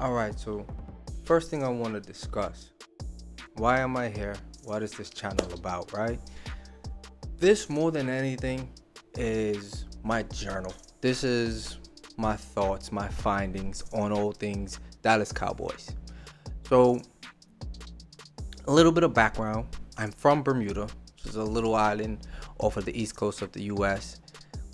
Alright, so first thing I want to discuss, why am I here? What is this channel about, right? This, more than anything, is my journal. This is my thoughts, my findings on all things Dallas Cowboys. So, a little bit of background. I'm from Bermuda, which is a little island off of the east coast of the US.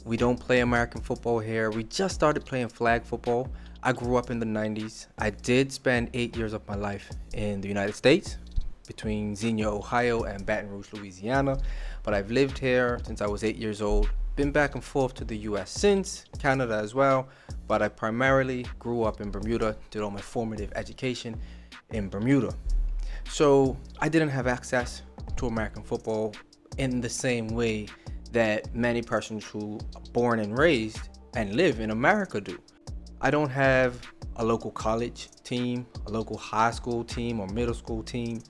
We don't play American football here. We just started playing flag football. I grew up in the 90s. I did spend 8 years of my life in the United States, between Xenia, Ohio and Baton Rouge, Louisiana. But I've lived here since I was 8 years old. Been back and forth to the US since, Canada as well. But I primarily grew up in Bermuda, did all my formative education in Bermuda. So I didn't have access to American football in the same way that many persons who are born and raised and live in America do. I don't have a local college team, a local high school team or middle school team.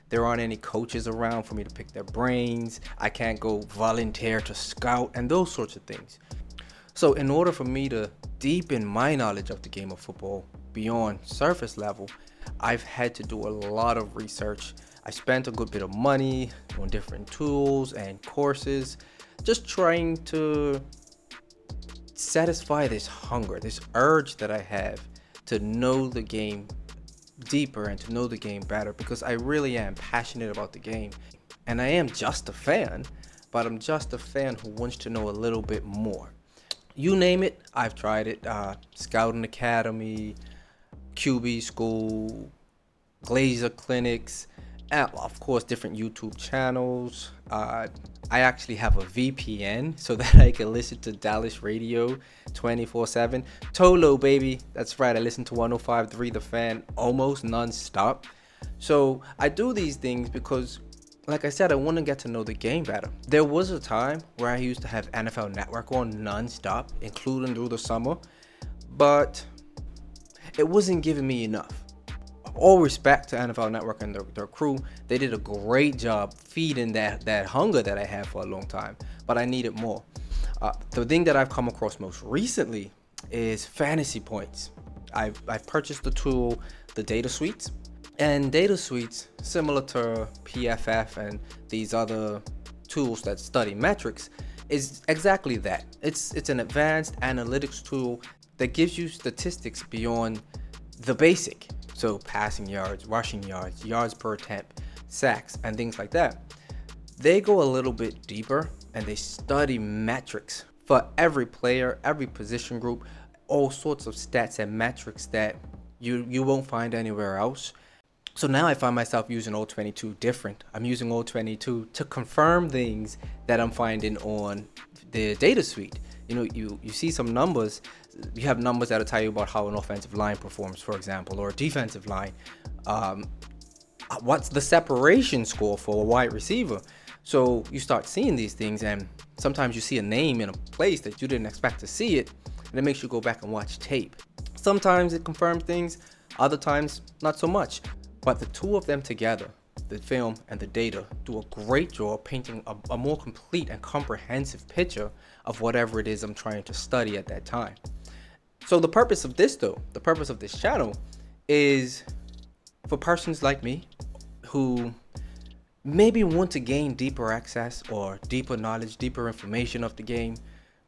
There aren't any coaches around for me to pick their brains. I can't go volunteer to scout and those sorts of things. So in order for me to deepen my knowledge of the game of football beyond surface level, I've had to do a lot of research. I spent a good bit of money on different tools and courses, just trying to satisfy this hunger, this urge that I have to know the game deeper and to know the game better, because I really am passionate about the game. And I am just a fan, but I'm just a fan who wants to know a little bit more. You name it, I've tried it. Scouting Academy, QB School, Glazer Clinics, and of course different YouTube channels. I actually have a VPN so that I can listen to Dallas radio 24/7. Tolo, baby, that's right, I listen to 105.3 The Fan almost non-stop. So I do these things because, like I said, I want to get to know the game better. There was a time where I used to have NFL Network on non-stop, including through the summer, but it wasn't giving me enough. All respect to NFL Network and their crew. They did a great job feeding that hunger that I had for a long time, but I needed more. The thing that I've come across most recently is fantasy points. I've purchased the tool, the data suites, and data suites, similar to PFF and these other tools that study metrics, is exactly that. It's an advanced analytics tool that gives you statistics beyond the basic. So passing yards, rushing yards, yards per attempt, sacks, and things like that. They go a little bit deeper and they study metrics for every player, every position group, all sorts of stats and metrics that you won't find anywhere else. So now I find myself using all 22 different. I'm using all 22 to confirm things that I'm finding on the data suite. You know, you see some numbers. You have numbers that'll tell you about how an offensive line performs, for example, or a defensive line. What's the separation score for a wide receiver? So you start seeing these things, and sometimes you see a name in a place that you didn't expect to see it, and it makes you go back and watch tape. Sometimes it confirms things, other times not so much. But the two of them together, the film and the data, do a great job painting a more complete and comprehensive picture of whatever it is I'm trying to study at that time. So the purpose of this channel is for persons like me who maybe want to gain deeper access or deeper knowledge, deeper information of the game,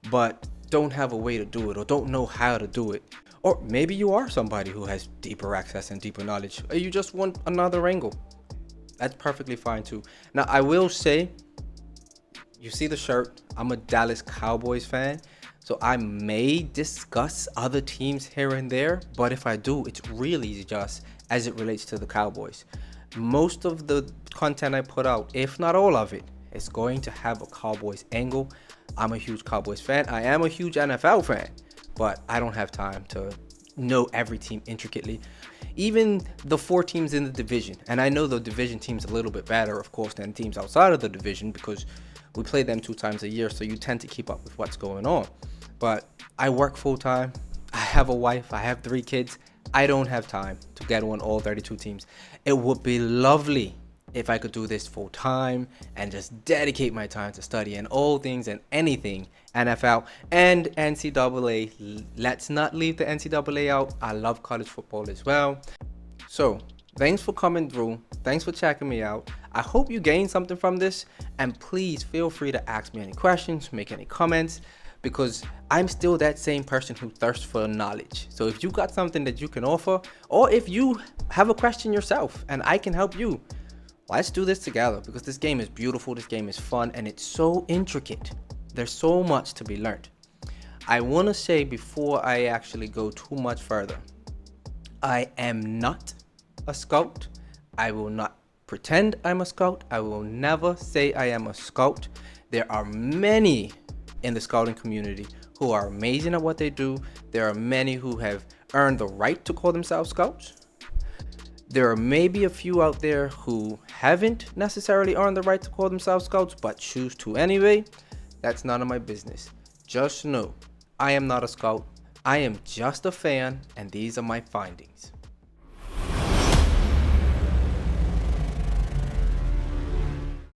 but don't have a way to do it or don't know how to do it. Or maybe you are somebody who has deeper access and deeper knowledge, or you just want another angle. That's perfectly fine too. Now, I will say, you see the shirt, I'm a Dallas Cowboys fan, so I may discuss other teams here and there, but if I do, it's really just as it relates to the Cowboys. Most of the content I put out, if not all of it, is going to have a Cowboys angle. I'm a huge Cowboys fan. I am a huge NFL fan, but I don't have time to know every team intricately. Even the 4 teams in the division, and I know the division team's a little bit better, of course, than teams outside of the division because we play them 2 times a year, so you tend to keep up with what's going on. But I work full time. I have a wife. I have 3 kids. I don't have time to get on all 32 teams. It would be lovely if I could do this full time and just dedicate my time to studying all things and anything NFL and NCAA. Let's not leave the NCAA out. I love college football as well. So, thanks for coming through. Thanks for checking me out. I hope you gained something from this. And please feel free to ask me any questions, make any comments, because I'm still that same person who thirsts for knowledge. So if you got something that you can offer, or if you have a question yourself and I can help you, let's do this together, because this game is beautiful, this game is fun, and it's so intricate. There's so much to be learned. I want to say before I actually go too much further, I am not a scout. I will not pretend I'm a scout. I will never say I am a scout. There are many in the scouting community who are amazing at what they do. There are many who have earned the right to call themselves scouts. There are maybe a few out there who haven't necessarily earned the right to call themselves scouts, but choose to anyway. That's none of my business. Just know, I am not a scout. I am just a fan, and these are my findings.